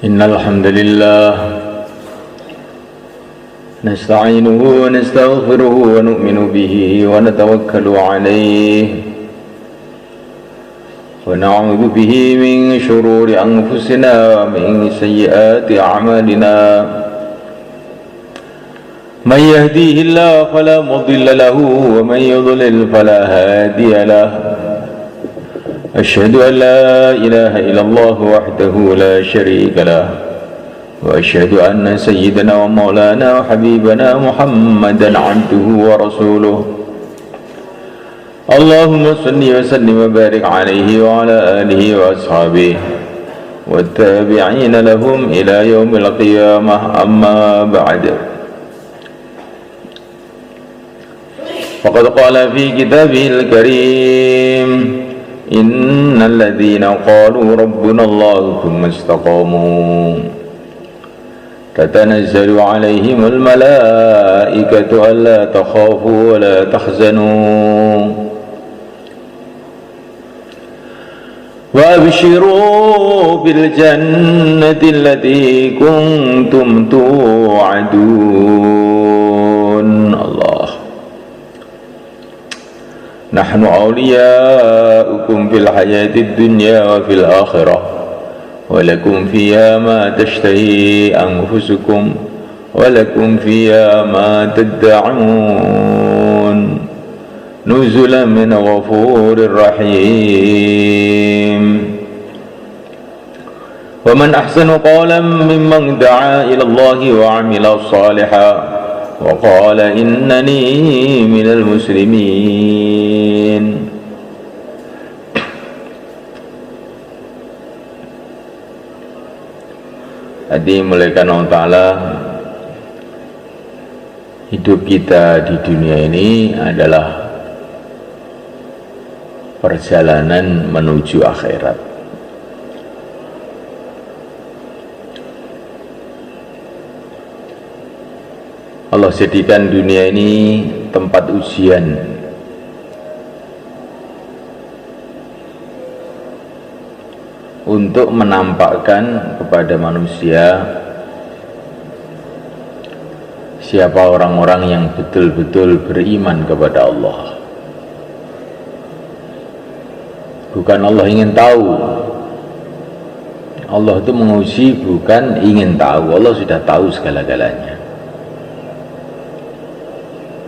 إن الحمد لله نستعينه ونستغفره ونؤمن به ونتوكل عليه ونعوذ به من شرور أنفسنا ومن سيئات أعمالنا من يهديه الله فلا مضل له ومن يضلل فلا هادي له أشهد أن لا إله إلا الله وحده لا شريك له وأشهد أن سيدنا ومولانا وحبيبنا محمدا عبده ورسوله اللهم صل وسلم وبارك عليه وعلى آله وأصحابه والتابعين لهم إلى يوم القيامة أما بعد فقد قال في كتابه الكريم إن الذين قالوا ربنا الله ثم استقاموا تتنزل عليهم الملائكة ألا تخافوا ولا تحزنوا وأبشروا بالجنة التي كنتم توعدون الله نحن أولياؤكم في الحياة الدنيا وفي الآخرة ولكم فيها ما تشتهي أنفسكم ولكم فيها ما تدعون نزلا من غفور رحيم ومن أحسن قولا ممن دعا إلى الله وعمل صالحا وقال إنني من المسلمين Tadi mulaikan Allah Ta'ala, hidup kita di dunia ini adalah perjalanan menuju akhirat. Allah jadikan dunia ini tempat ujian untuk menampakkan kepada manusia siapa orang-orang yang betul-betul beriman kepada Allah. Bukan Allah ingin tahu. Allah itu menguji bukan ingin tahu. Allah sudah tahu segala-galanya.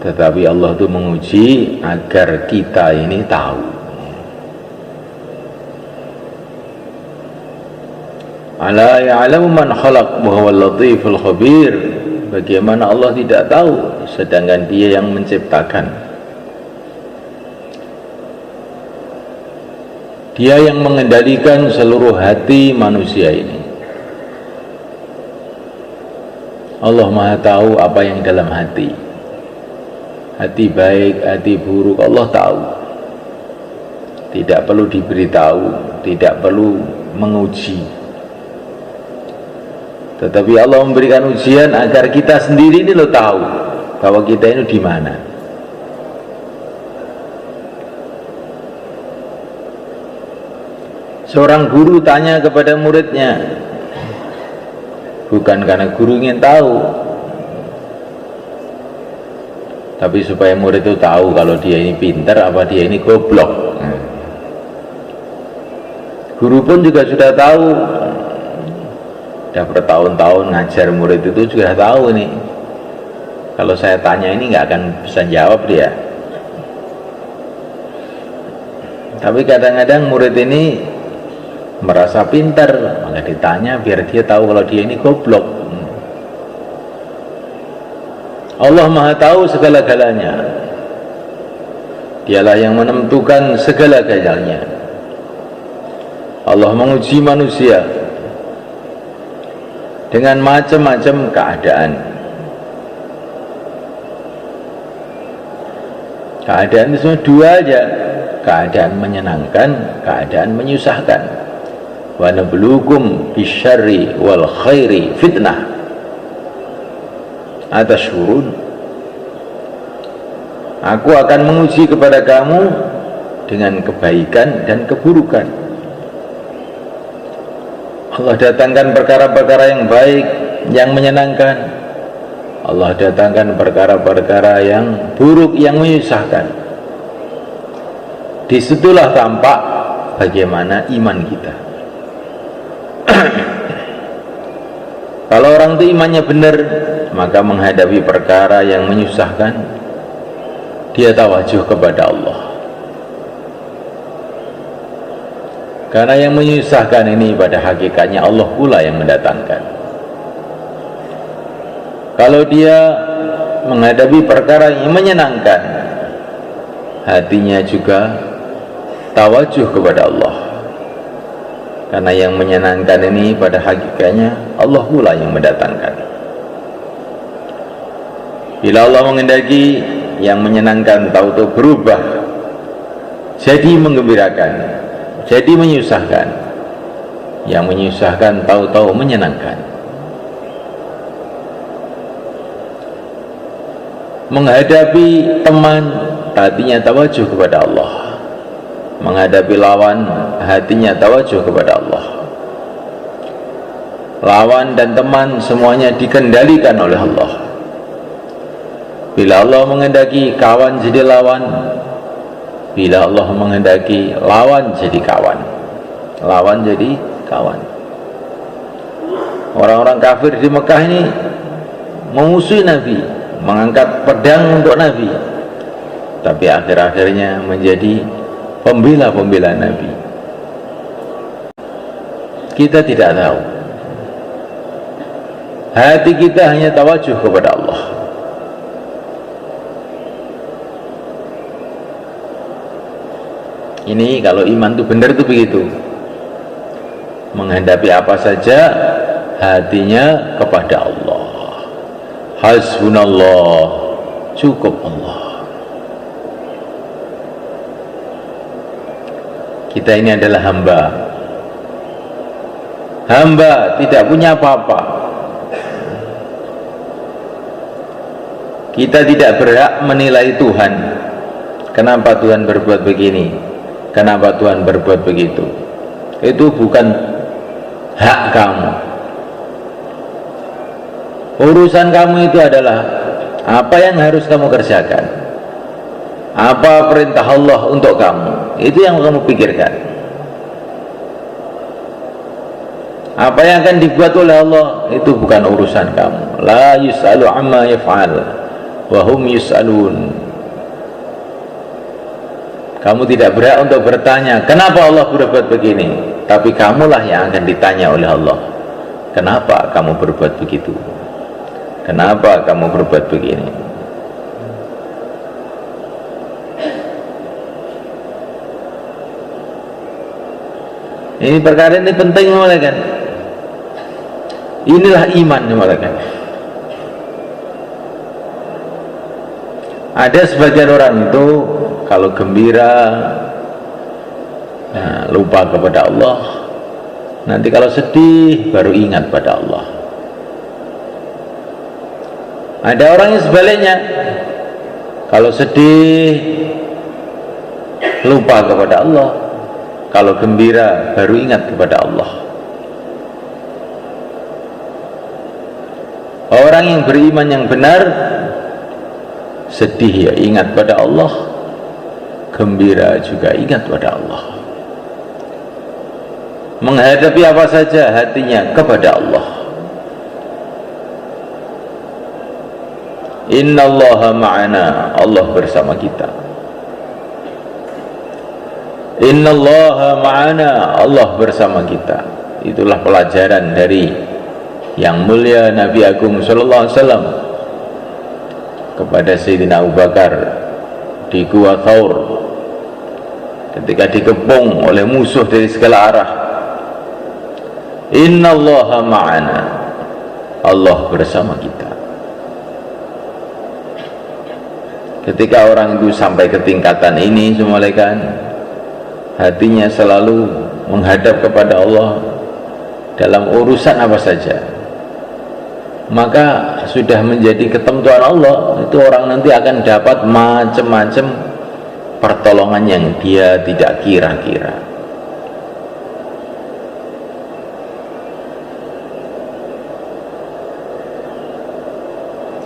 Tetapi Allah itu menguji agar kita ini tahu. Ala ya'lamu man khalaq wa huwal latiful khabir. Bagaimana Allah tidak tahu sedangkan Dia yang menciptakan. Dia yang mengendalikan seluruh hati manusia ini. Allah Maha tahu apa yang dalam hati. Hati baik, hati buruk, Allah tahu. Tidak perlu diberitahu, tidak perlu menguji. Tetapi Allah memberikan ujian agar kita sendiri ini lo tahu bahwa kita ini di mana. Seorang guru tanya kepada muridnya, bukan karena guru ingin tahu, tapi supaya murid itu tahu kalau dia ini pintar apa dia ini goblok. Guru pun juga sudah tahu, sudah bertahun-tahun ngajar murid itu juga tahu nih, kalau saya tanya ini nggak akan bisa jawab dia. Tapi kadang-kadang murid ini merasa pintar, maka ditanya biar dia tahu kalau dia ini goblok. Allah Maha tahu segala-galanya. Dialah yang menentukan segala-galanya. Allah menguji manusia dengan macam-macam keadaan. Keadaan itu cuma dua aja, keadaan menyenangkan, keadaan menyusahkan. Wa nabluukum bisyarri wal khairi fitnah. Atasyurun. Aku akan menguji kepada kamu dengan kebaikan dan keburukan. Allah datangkan perkara-perkara yang baik, yang menyenangkan. Allah datangkan perkara-perkara yang buruk, yang menyusahkan. Disitulah tampak bagaimana iman kita. Kalau orang itu imannya benar, maka menghadapi perkara yang menyusahkan, dia tawajuh kepada Allah. Karena yang menyusahkan ini pada hakikatnya Allah pula yang mendatangkan. Kalau dia menghadapi perkara yang menyenangkan, hatinya juga tawajuh kepada Allah. Karena yang menyenangkan ini pada hakikatnya Allah pula yang mendatangkan. Bila Allah menghendaki, yang menyenangkan tahu-tahu berubah jadi menggembirakan, jadi menyusahkan. Yang menyusahkan tahu-tahu menyenangkan. Menghadapi teman, hatinya tawajuh kepada Allah. Menghadapi lawan, hatinya tawajuh kepada Allah. Lawan dan teman semuanya dikendalikan oleh Allah. Bila Allah menghendaki, kawan jadi lawan. Bila Allah menghendaki, lawan jadi kawan. Lawan jadi kawan. Orang-orang kafir di Mekah ini memusuhi Nabi, mengangkat pedang untuk Nabi, tapi akhir-akhirnya menjadi pembela-pembela Nabi. Kita tidak tahu. Hati kita hanya tawajuh kepada Allah. Ini kalau iman itu benar itu begitu. Menghadapi apa saja hatinya kepada Allah. Hasbunallah, cukup Allah. Kita ini adalah hamba. Hamba tidak punya apa-apa. Kita tidak berhak menilai Tuhan. Kenapa Tuhan berbuat begini? Kenapa Tuhan berbuat begitu? Itu bukan hak kamu. Urusan kamu itu adalah apa yang harus kamu kerjakan, apa perintah Allah untuk kamu. Itu yang kamu pikirkan. Apa yang akan dibuat oleh Allah itu bukan urusan kamu. La yus'alu amma yaf'al wa hum yus'alun. Kamu tidak berhak untuk bertanya kenapa Allah berbuat begini, tapi kamulah yang akan ditanya oleh Allah. Kenapa kamu berbuat begitu? Kenapa kamu berbuat begini? Ini perkara ini penting, kan? Inilah iman, kan? Ada sebagian orang itu kalau gembira, nah, lupa kepada Allah. Nanti kalau sedih baru ingat pada Allah. Ada orang yang sebaliknya, kalau sedih lupa kepada Allah, kalau gembira baru ingat kepada Allah. Orang yang beriman yang benar, sedih ya ingat pada Allah, gembira juga ingat pada Allah. Menghadapi apa saja hatinya kepada Allah. Innallaha ma'ana, Allah bersama kita. Innallaha ma'ana, Allah bersama kita. Itulah pelajaran dari yang mulia Nabi Agung sallallahu alaihi wasallam kepada Sayyidina Abu Bakar di Gua Thaur ketika dikepung oleh musuh dari segala arah. Innallaha ma'ana, Allah bersama kita. Ketika orang itu sampai ke tingkatan ini, semulaikan hatinya selalu menghadap kepada Allah dalam urusan apa saja, maka sudah menjadi ketentuan Allah. Itu orang nanti akan dapat macam-macam pertolongan yang dia tidak kira-kira.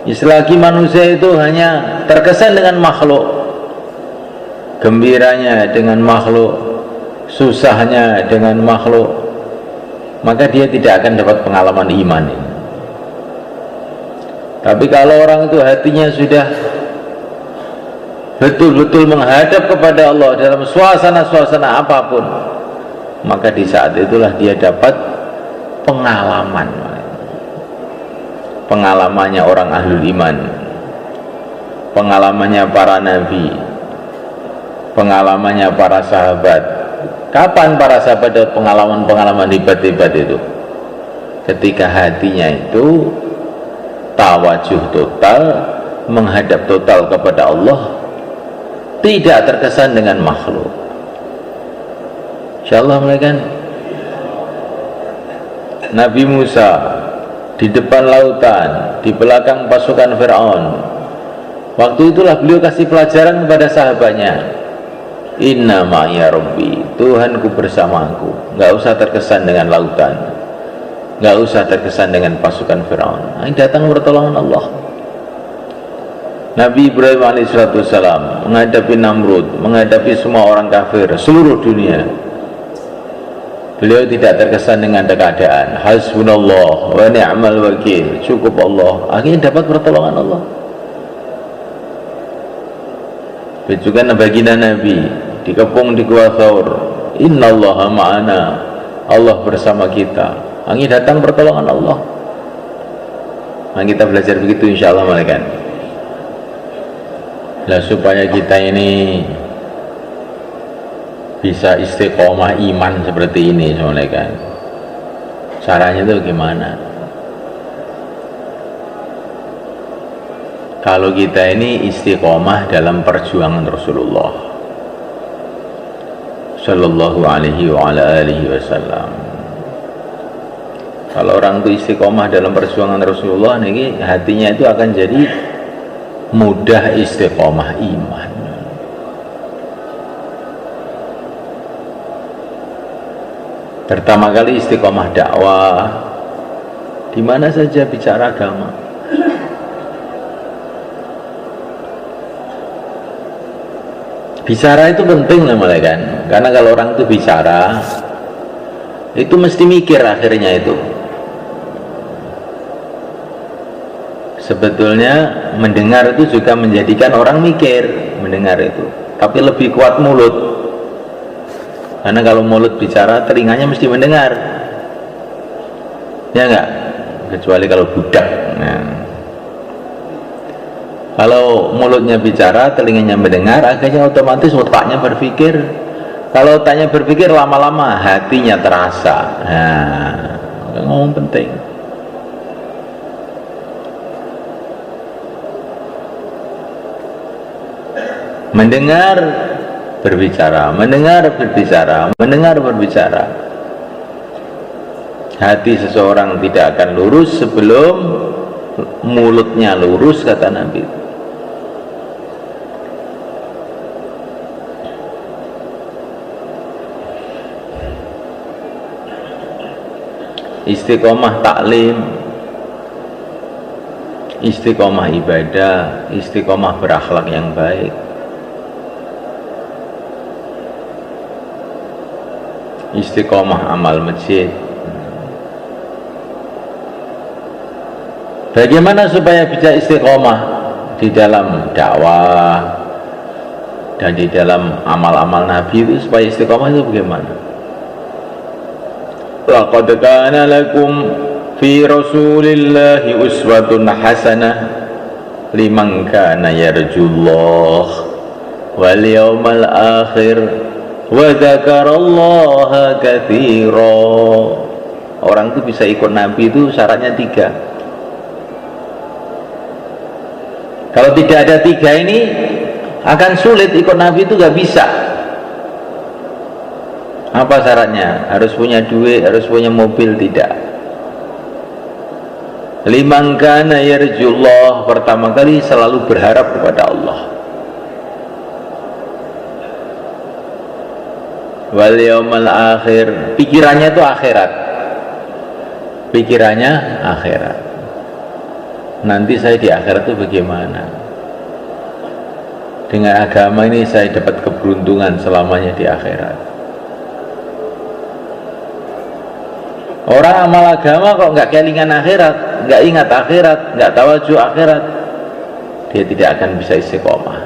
Selagi manusia itu hanya terkesan dengan makhluk, gembiranya dengan makhluk, susahnya dengan makhluk, maka dia tidak akan dapat pengalaman iman ini. Tapi kalau orang itu hatinya sudah betul-betul menghadap kepada Allah dalam suasana-suasana apapun, maka di saat itulah dia dapat pengalamannya orang ahlul iman, pengalamannya para nabi, pengalamannya para sahabat. Kapan para sahabat dapat pengalaman-pengalaman hebat-hebat itu? Ketika hatinya itu tawajuh total, menghadap total kepada Allah, tidak terkesan dengan makhluk. Insyaallah mereka Nabi Musa di depan lautan, di belakang pasukan Fir'aun. Waktu itulah beliau kasih pelajaran kepada sahabatnya, inna ma'iya rabbi, Tuhanku bersamaku. Nggak usah terkesan dengan lautan, nggak usah terkesan dengan pasukan Fir'aun. Ini datang pertolongan Allah. Nabi Ibrahim alaihissalam menghadapi Namrud, menghadapi semua orang kafir seluruh dunia, beliau tidak terkesan dengan keadaan. Hasbunallah wa ni'mal wakil, cukup Allah. Akhirnya dapat pertolongan Allah. Juga baginda Nabi dikepung di Gua Thaur, innallaha ma'ana, Allah bersama kita. Akhirnya datang pertolongan Allah. Nah, kita belajar begitu insyaallah malaikat. Nah, supaya kita ini bisa istiqomah iman seperti ini semuanya kan, caranya itu gimana? Kalau kita ini istiqomah dalam perjuangan Rasulullah Sallallahu alaihi wa ala alihi wasallam. Kalau orang itu istiqomah dalam perjuangan Rasulullah, ini hatinya itu akan jadi mudah istiqomah iman. Pertama kali istiqomah dakwah, di mana saja bicara agama. Bicara itu penting namanya kan, karena kalau orang itu bicara, itu mesti mikir akhirnya itu. Sebetulnya mendengar itu juga menjadikan orang mikir, mendengar itu. Tapi lebih kuat mulut. Karena kalau mulut bicara, telinganya mesti mendengar. Ya enggak? Kecuali kalau budak. Nah. Kalau mulutnya bicara, telinganya mendengar, akhirnya otomatis otaknya berpikir. Kalau otaknya berpikir, lama-lama hatinya terasa. Nah, ngomong penting. Mendengar, berbicara, mendengar, berbicara, mendengar, berbicara. Hati seseorang tidak akan lurus sebelum mulutnya lurus, kata Nabi. Istiqomah taklim, istiqomah ibadah, istiqomah berakhlak yang baik, istiqomah amal masjid. Bagaimana supaya bisa istiqomah di dalam dakwah dan di dalam amal-amal Nabi itu, supaya istiqomah itu bagaimana? Laqad kana lakum fi Rasulillahi uswatun hasanah liman kana yarjullah wal yawmal akhir wa dzakarallaha katsira. Orang itu bisa ikut Nabi itu syaratnya 3. Kalau tidak ada 3 ini akan sulit ikut Nabi, itu gak bisa. Apa syaratnya? Harus punya duit, harus punya mobil? Tidak. Liman kana yarjullah, pertama kali selalu berharap kepada Allah. Wal yaumal akhir, pikirannya itu akhirat. Pikirannya akhirat. nanti saya di akhirat itu bagaimana? Dengan agama ini saya dapat keberuntungan selamanya di akhirat. Orang amal agama kok nggak kelingan akhirat, nggak ingat akhirat, nggak tawajuh akhirat, dia tidak akan bisa istiqomah.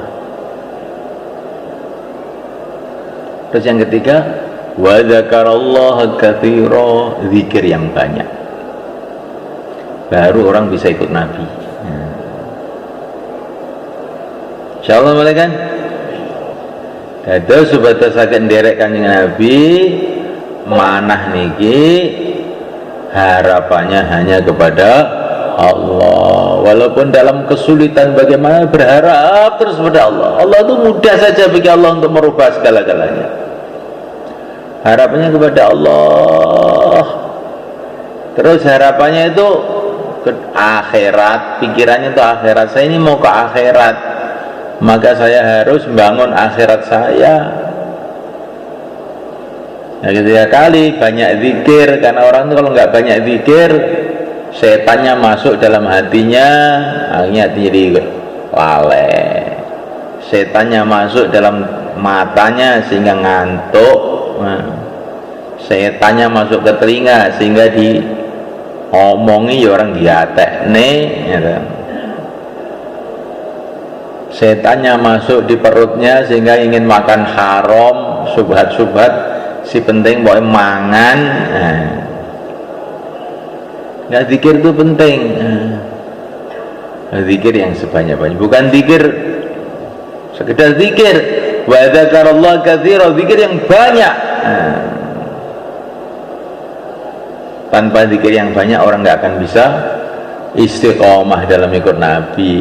Terus yang ketiga, wa dzakarallaha katsira, zikir yang banyak. Baru orang bisa ikut Nabi. Insyaallah malaikat. Dados subatasaken derek Kanjeng Nabi manah niki harapannya hanya kepada Allah. Walaupun dalam kesulitan bagaimana berharap terus pada Allah. Allah itu mudah saja bagi Allah untuk merubah segala-galanya. Harapannya kepada Allah. Terus harapannya itu ke akhirat, pikirannya itu akhirat. Saya ini mau ke akhirat, maka saya harus membangun akhirat saya. Nah, ketiga kali banyak zikir, karena orang itu kalau nggak banyak zikir, setannya masuk dalam hatinya, akhirnya hatinya jadi lalai. Setannya masuk dalam matanya sehingga ngantuk. Nah, setannya masuk ke telinga sehingga diomongi orang diatekne, gitu. Setannya masuk di perutnya sehingga ingin makan haram, subhat-subhat, si penting boleh mangan. Nggak zikir itu penting. Zikir yang sebanyak-banyak, bukan zikir sekedar zikir. Wa dzakarallaha katsira, zikir yang banyak. Tanpa zikir yang banyak orang nggak akan bisa istiqomah dalam ikut Nabi.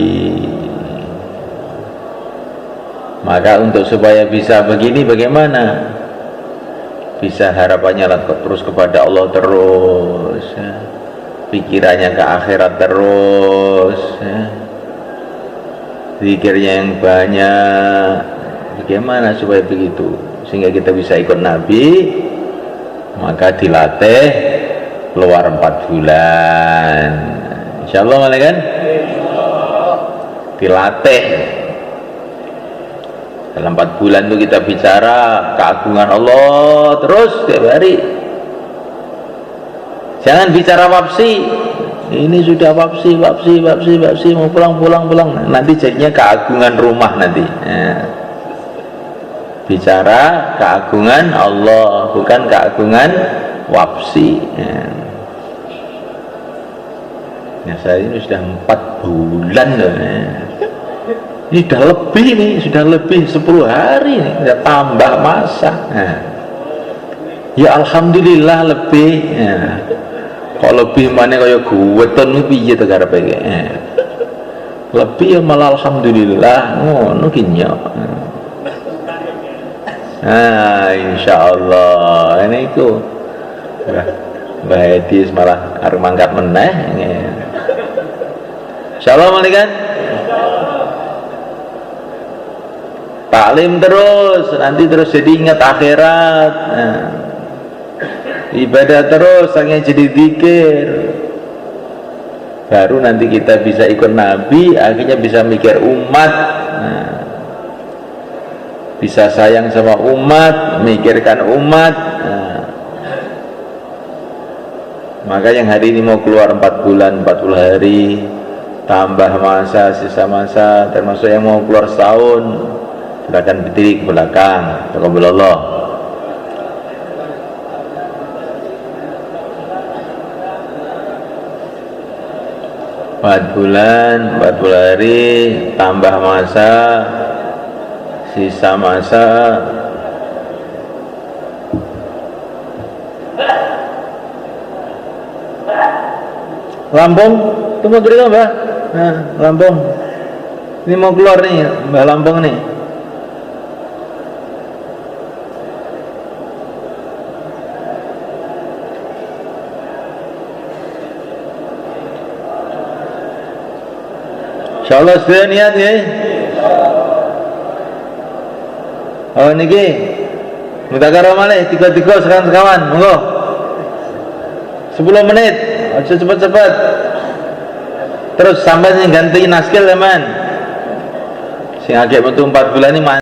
Maka untuk supaya bisa begini bagaimana? Bisa harapannya terus kepada Allah terus, ya. Pikirannya ke akhirat terus, ya. Zikirnya yang banyak. Bagaimana supaya begitu? Sehingga kita bisa ikut Nabi. Maka dilatih keluar 4 bulan. Insyaallah malaikat. Dilatih. Dalam 4 bulan itu kita bicara keagungan Allah terus tiap hari. Jangan bicara wapsi. Ini sudah wapsi mau pulang. Nanti jadinya keagungan rumah nanti. Bicara keagungan Allah, bukan keagungan wapsi. Nah, saya ini sudah 4 bulan loh. Ini sudah lebih 10 hari nih, sudah tambah masa. Ya alhamdulillah lebih. Kalau lebih mana kaya guweton piye to karepe iki. Lebih ya malah alhamdulillah ngono ki nyok. Insyaallah ini itu. Mbah Edi malah arep mangkat meneh. Insyaallah malaikat. Taklim terus, nanti terus jadi ingat akhirat. Ibadah terus, hanya jadi zikir. Baru nanti kita bisa ikut Nabi, akhirnya bisa mikir umat, bisa sayang sama umat, mikirkan umat. Maka yang hari ini mau keluar 4 bulan, 40 hari, tambah masa, sisa masa, termasuk yang mau keluar setahun, silakan berdiri ke belakang. Taqabbalallah. Empat bulan, 40 hari, tambah masa, sisa masa. Lampung, tunggu dulu Mbak. Nah, Lampung. Ini mau keluar nih, Mbak Lampung nih. Insyaallah sudah niat ya. Oh niki mudzakarah malih 3 sekawan, monggo. 10 menit, aja cepat-cepat. Terus sampai yang ganti naskil teman sing agak metu 4 bulan ini